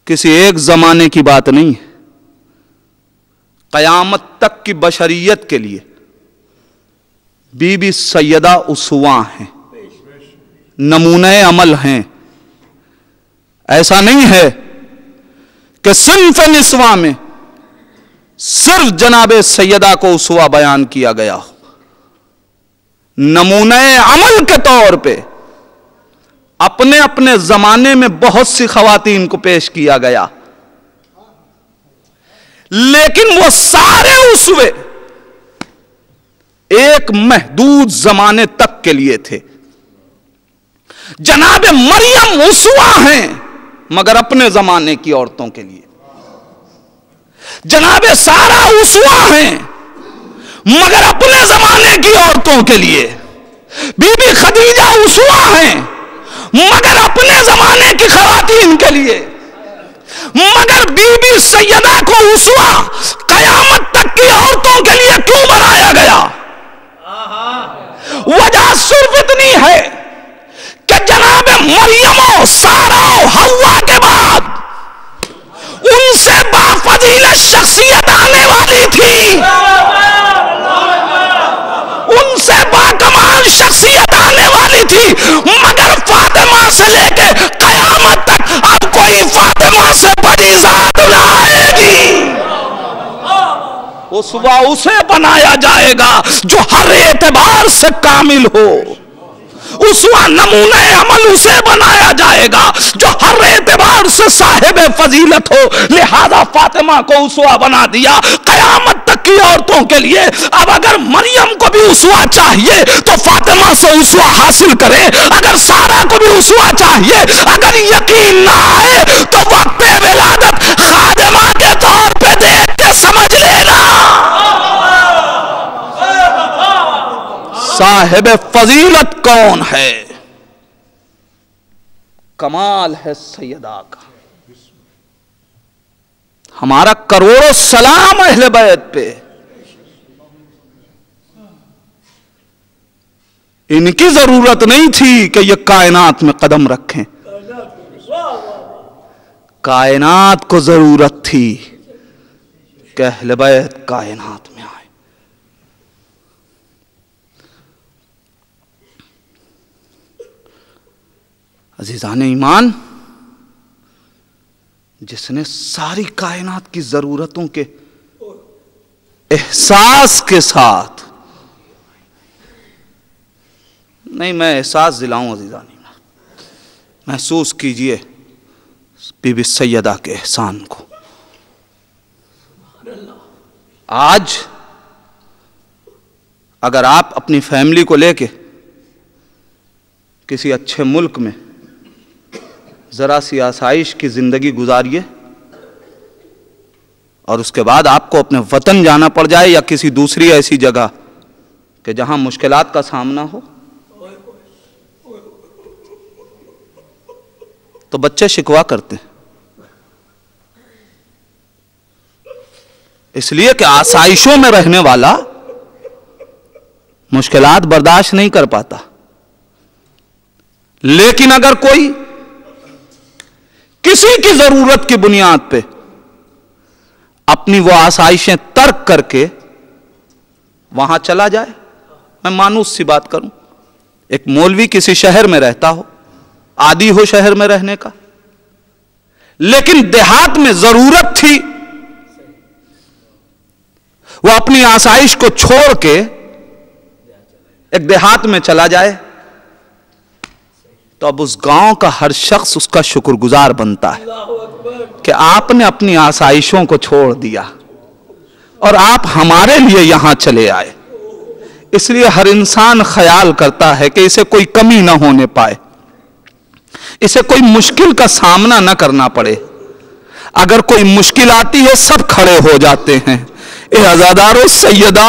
کسی ایک زمانے کی بات نہیں ہے، قیامت تک کی بشریت کے لیے بی بی سیدہ اسواں ہیں، نمونہ عمل ہیں. ایسا نہیں ہے کہ صنف نسواں میں صرف جناب سیدہ کو اسوہ بیان کیا گیا ہو. نمونہ عمل کے طور پہ اپنے اپنے زمانے میں بہت سی خواتین کو پیش کیا گیا، لیکن وہ سارے اسوے ایک محدود زمانے تک کے لیے تھے. جناب مریم اسوہ ہیں مگر اپنے زمانے کی عورتوں کے لیے. جناب سارہ اسوہ ہیں مگر اپنے زمانے کی عورتوں کے لیے. بی بی خدیجہ اسوہ ہیں مگر اپنے زمانے کی خواتین کے لیے. مگر بی بی سیدہ کو اسوہ قیامت تک کی عورتوں کے لیے کیوں بنایا گیا؟ وجہ صرف اتنی ہے کہ جناب مریم و سارہ و حوا کے بعد ان سے بافضیلت شخصیت آنے والی تھی، ان سے باکمال شخصیت آنے والی تھی، مگر فاطمہ سے لے کے قیامت تک اب کوئی فاطمہ سے بڑی ذات نہ آئے گی. اسوہ اسے بنایا جائے گا جو ہر اعتبار سے کامل ہو. اسوہ نمونہ عمل اسے بنایا جائے گا جو ہر اعتبار سے صاحب فضیلت ہو. لہذا فاطمہ کو اسوہ بنا دیا قیامت تک کی عورتوں کے لیے. اب اگر مریم کو بھی اسوہ چاہیے تو فاطمہ سے اسوہ حاصل کرے، اگر سارہ کو بھی اسوہ چاہیے، اگر یقین نہ آئے تو وقت ولادت خادمہ کے طور پہ دیکھ کے سمجھ لینا صاحب فضیلت کون ہے. کمال ہے سیدہ کا. ہمارا کروڑوں سلام اہل بیت پہ. ان کی ضرورت نہیں تھی کہ یہ کائنات میں قدم رکھیں، کائنات کو ضرورت تھی کہ اہل بیت کائنات میں آئے. عزیزان ایمان، جس نے ساری کائنات کی ضرورتوں کے احساس کے ساتھ، نہیں میں احساس دلاؤں عزیزان ایمان، محسوس کیجئے بی بی سیدہ کے احسان کو. آج اگر آپ اپنی فیملی کو لے کے کسی اچھے ملک میں ذرا سی آسائش کی زندگی گزاریے اور اس کے بعد آپ کو اپنے وطن جانا پڑ جائے یا کسی دوسری ایسی جگہ کہ جہاں مشکلات کا سامنا ہو، تو بچے شکوا کرتے ہیں. اس لیے کہ آسائشوں میں رہنے والا مشکلات برداشت نہیں کر پاتا. لیکن اگر کوئی کسی کی ضرورت کی بنیاد پہ اپنی وہ آسائشیں ترک کر کے وہاں چلا جائے. میں مانوس سی بات کروں, ایک مولوی کسی شہر میں رہتا ہو, عادی ہو شہر میں رہنے کا, لیکن دیہات میں ضرورت تھی, وہ اپنی آسائش کو چھوڑ کے ایک دیہات میں چلا جائے, تو اب اس گاؤں کا ہر شخص اس کا شکر گزار بنتا ہے کہ آپ نے اپنی آسائشوں کو چھوڑ دیا اور آپ ہمارے لیے یہاں چلے آئے. اس لیے ہر انسان خیال کرتا ہے کہ اسے کوئی کمی نہ ہونے پائے, اسے کوئی مشکل کا سامنا نہ کرنا پڑے. اگر کوئی مشکل آتی ہے سب کھڑے ہو جاتے ہیں. اے عزادارو, سیدہ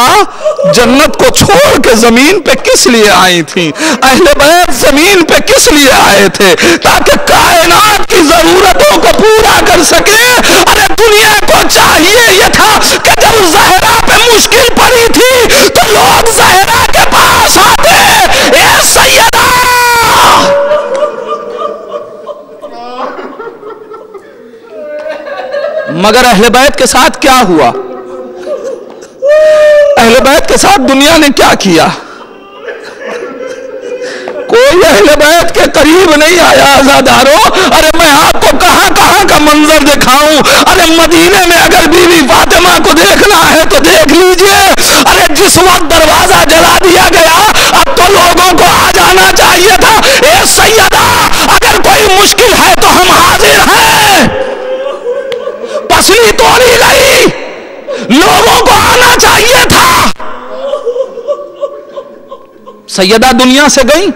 جنت کو چھوڑ کے زمین پہ کس لیے آئی تھی؟ اہل بیت زمین پہ کس لیے آئے تھے؟ تاکہ کائنات کی ضرورتوں کو پورا کر سکے. ارے دنیا کو چاہیے یہ تھا کہ جب زہرا پہ مشکل پڑی تھی تو لوگ زہرا کے پاس آتے. اے سیدہ, مگر اہل بیت کے ساتھ کیا ہوا؟ اہل بیت کے ساتھ دنیا نے کیا کیا؟ کوئی اہل بیت کے قریب نہیں آیا. عزادارو, ارے میں آپ کو کہاں کہاں کا منظر دکھاؤں. ارے مدینے میں اگر بیوی فاطمہ کو دیکھنا ہے تو دیکھ لیجئے. ارے جس وقت دروازہ جلا دیا گیا اب تو لوگوں کو آ جانا چاہیے تھا. اے سیدہ, اگر کوئی مشکل ہے تو ہم حاضر ہیں. پسلی توڑی گئی, لوگوں کو آنا چاہیے تھا. سیدہ دنیا سے گئی,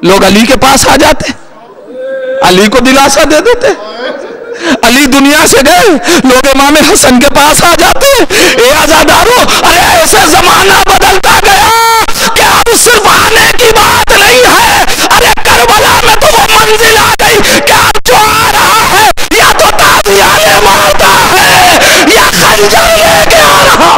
لوگ علی کے پاس آ جاتے, علی کو دلاسا دے دیتے. علی دنیا سے گئے, لوگ امام حسن کے پاس آ جاتے. اے عزادارو, ارے ایسا زمانہ بدلتا گیا کہ اب صرف آنے کی بات نہیں ہے. ارے کربلا میں تو وہ منزل آ گئی کہ اب جو آ رہا ہے یا تو تازیانے مارتا ہے یا خنجر لے کے آ رہا.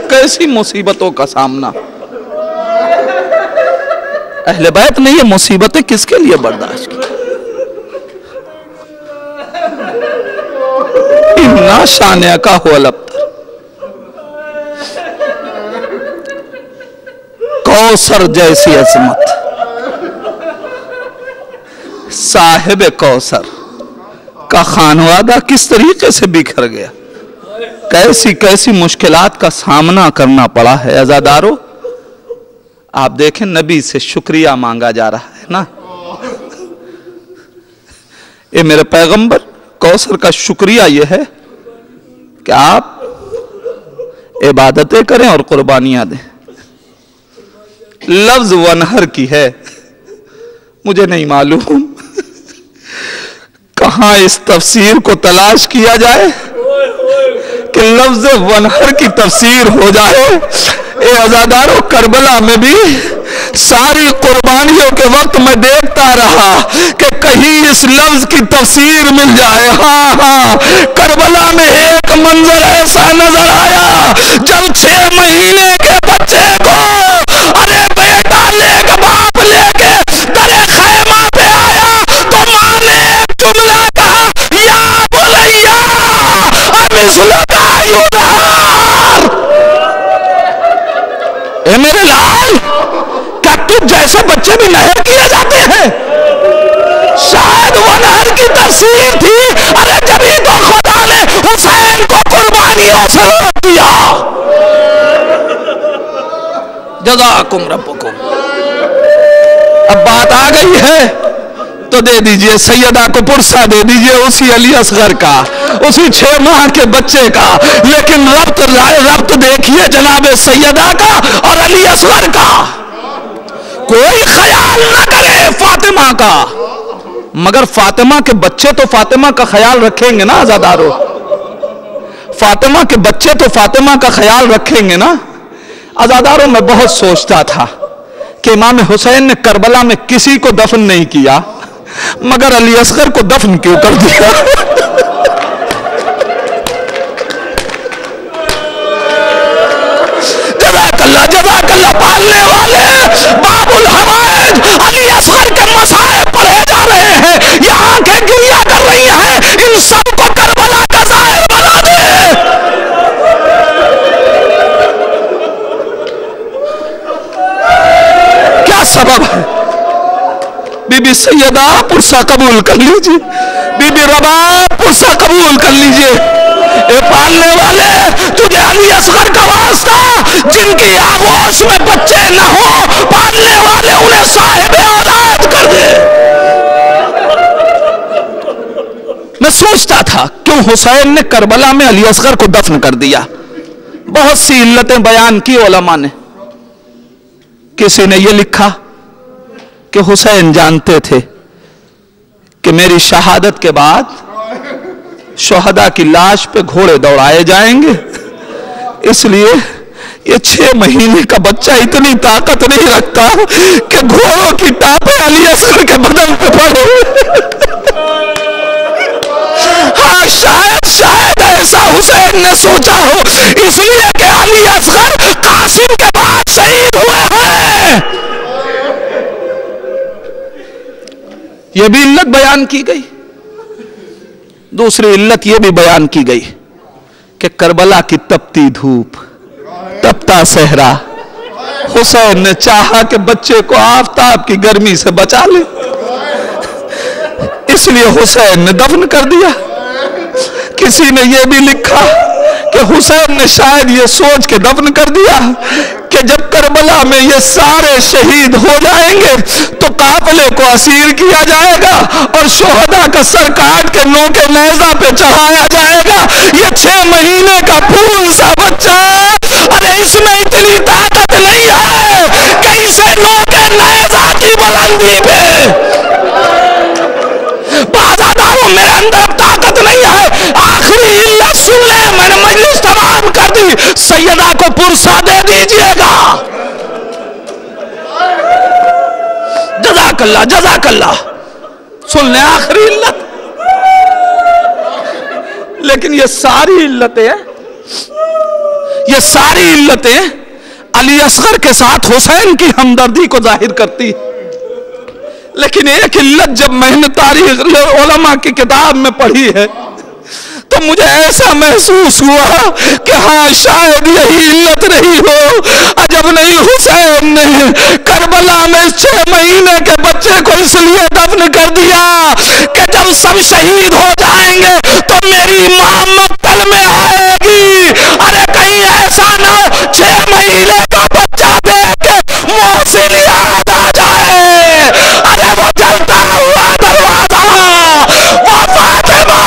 کیسی مصیبتوں کا سامنا. اہل بیت نے یہ مصیبتیں کس کے لیے برداشت کی؟ اِنَّا شَانِئَکَ هُوَ الْأَبْتَرُ. کوثر جیسی عظمت, صاحب کوثر کا خانوادہ کس طریقے سے بکھر گیا, کیسی کیسی مشکلات کا سامنا کرنا پڑا ہے. عزادارو, آپ دیکھیں نبی سے شکریہ مانگا جا رہا ہے نا. اے میرے پیغمبر, کوثر کا شکریہ یہ ہے کہ آپ عبادتیں کریں اور قربانیاں دیں. لفظ ونہر کی ہے, مجھے نہیں معلوم کہاں اس تفسیر کو تلاش کیا جائے کہ لفظ ونہر کی تفسیر ہو جائے. اے عزادارو, کربلا میں بھی ساری قربانیوں کے وقت میں دیکھتا رہا کہ کہیں اس لفظ کی تفسیر مل جائے. ہاں, کربلا میں ایک منظر ایسا نظر آیا جب 6 مہینے کے بچے کو ارے بیٹا لے کے باپ لے کے درے خیمہ پہ آیا تو ماں نے ایک جملہ کہا, یا بنیا امثلک یدھار. اے میرے لال, کیا تجھ جیسے بچے بھی نہر کیے جاتے ہیں؟ شاید وہ نہر کی تفسیر تھی. ارے جبھی تو خدا نے حسین کو قربانیوں سے روک دیا. جزاکم ربکم. اب بات آ گئی ہے تو دے دیجئے, سیدہ کو پرسہ دے دیجئے اسی علی اصغر کا, اسی 6 ماہ کے بچے کا. لیکن ربط دیکھیے جناب سیدہ کا اور علی اصغر کا. کوئی خیال نہ کرے فاطمہ کا, مگر فاطمہ کے بچے تو فاطمہ کا خیال رکھیں گے نا. عزادارو, فاطمہ کے بچے تو فاطمہ کا خیال رکھیں گے نا. عزادارو, میں بہت سوچتا تھا کہ امام حسین نے کربلا میں کسی کو دفن نہیں کیا, مگر علی اصغر کو دفن کیوں کر دیا. جزاک اللہ پالنے والے. الحوائج علی اصغر کے مسائل پڑھے جا رہے ہیں، یہ آنکھیں گریا کر رہی ہیں، ان سب کو کربلا کا ظاہر بنا دے۔ کیا سبب ہے؟ بی بی سیدہ پرسہ قبول کر لیجئے، بی بی رباب پرسہ قبول کر لیجئے۔ اے پالنے والے، تجھے علی اصغر کا واسطہ، جن کی آغوش میں بچے نہ ہو، پالنے والے انہیں صاحب اولاد کر دے۔ میں سوچتا تھا کیوں حسین نے کربلا میں علی اصغر کو دفن کر دیا۔ بہت سی علتیں بیان کی علماء نے۔ کسی نے یہ لکھا کہ حسین جانتے تھے کہ میری شہادت کے بعد شہداء کی لاش پہ گھوڑے دوڑائے جائیں گے، اس لیے یہ 6 مہینے کا بچہ اتنی طاقت نہیں رکھتا کہ گھوڑوں کی ٹاپیں علی اصغر کے بدن پہ پڑے۔ ہاں شاید ایسا حسین نے سوچا ہو، اس لیے کہ علی اصغر قاسم کے بعد شہید ہوئے ہیں۔ یہ بھی علت بیان کی گئی۔ دوسری علت یہ بھی بیان کی گئی کہ کربلا کی تپتی دھوپ، تپتا صحرا، حسین نے چاہا کہ بچے کو آفتاب کی گرمی سے بچا لے، اس لیے حسین نے دفن کر دیا۔ کسی نے یہ بھی لکھا کہ حسین نے شاید یہ سوچ کے دفن کر دیا کہ جب کربلا میں یہ سارے شہید ہو جائیں گے تو قافلے کو اسیر کیا جائے گا اور شہداء کا سر کاٹ کے نوکے نیزہ پہ چڑھایا جائے گا۔ یہ 6 مہینے کا پھول سا بچہ، ارے اس میں اتنی طاقت نہیں ہے کہ اسے نوکے نیزہ کی بلندی پہ بازاداروں، میرے اندر طاقت نہیں ہے۔ آخری علت سن لیں، میں نے مجلس تمام کر دی، سیدہ کو پرسہ دے دیجئے گا۔ جزاک اللہ، جزاک اللہ۔ سن لیں آخری علت۔ لیکن یہ ساری علتیں علی اصغر کے ساتھ حسین کی ہمدردی کو ظاہر کرتی۔ لیکن ایک علت جب میں نے تاریخ علماء کی کتاب میں پڑھی ہے تو مجھے ایسا محسوس ہوا کہ ہاں شاید یہی علت رہی ہو۔ عجب نہیں حسین نے کربلا میں 6 مہینے کے بچے کو اس لیے دفن کر دیا کہ جب سب شہید ہو جائیں گے تو میری ماں مقتل میں آئے گی۔ ارے کہیں ایسا نہ ہو 6 مہینے کا بچہ دیکھ کے محسن یاد آ جائے، ارے وہ جلتا ہوا دروازہ، وہ فاطمہ،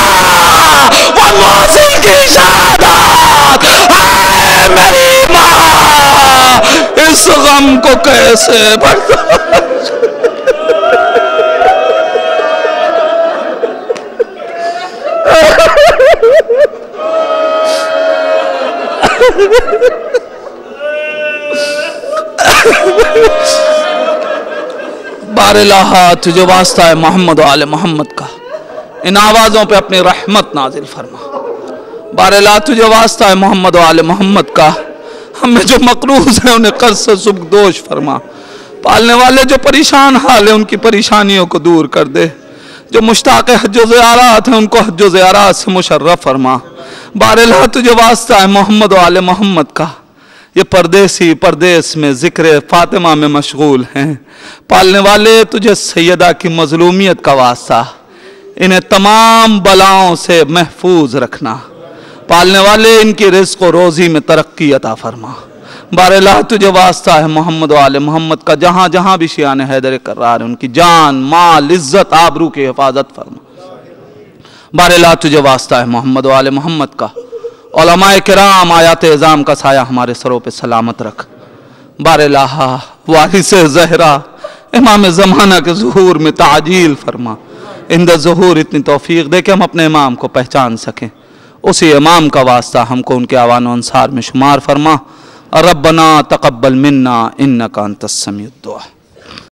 وہ محسن کی شہادت، آئے میری ماں، اس غم کو کیسے برداشت۔ بار الہ تجھے واسطہ ہے محمد و آل محمد کا، ان آوازوں پہ اپنی رحمت نازل فرما۔ بار الہ تجھے واسطہ ہے محمد و آل محمد کا، ہمیں جو مقروض ہیں انہیں قرض سے سبکدوش فرما۔ پالنے والے جو پریشان حال ہیں ان کی پریشانیوں کو دور کر دے، جو مشتاق حج و زیارات ہیں ان کو حج و زیارات سے مشرف فرما۔ بار الہ تجھے واسطہ ہے محمد و آل محمد کا، یہ پردیسی پردیس میں ذکر فاطمہ میں مشغول ہیں۔ پالنے والے تجھے سیدہ کی مظلومیت کا واسطہ، انہیں تمام بلاؤں سے محفوظ رکھنا۔ پالنے والے ان کی رزق و روزی میں ترقی عطا فرما۔ بار الہ تجھے واسطہ ہے محمد و آل محمد کا، جہاں جہاں بھی شیعان حیدر کرار ہیں ان کی جان، مال، عزت، آبرو کی حفاظت فرما۔ بار الہ تجھے واسطہ ہے محمد و آل محمد کا، علماء کرام آیات اعظام کا سایہ ہمارے سروں پہ سلامت رکھ۔ بار الہ وارث زہرا امام زمانہ کے ظہور میں تعجیل فرما، اندر ظہور اتنی توفیق دے کہ ہم اپنے امام کو پہچان سکیں۔ اسی امام کا واسطہ ہم کو ان کے آوان و انصار میں شمار فرما۔ ربنا تقبل منا انکا انت السمیع الدعا۔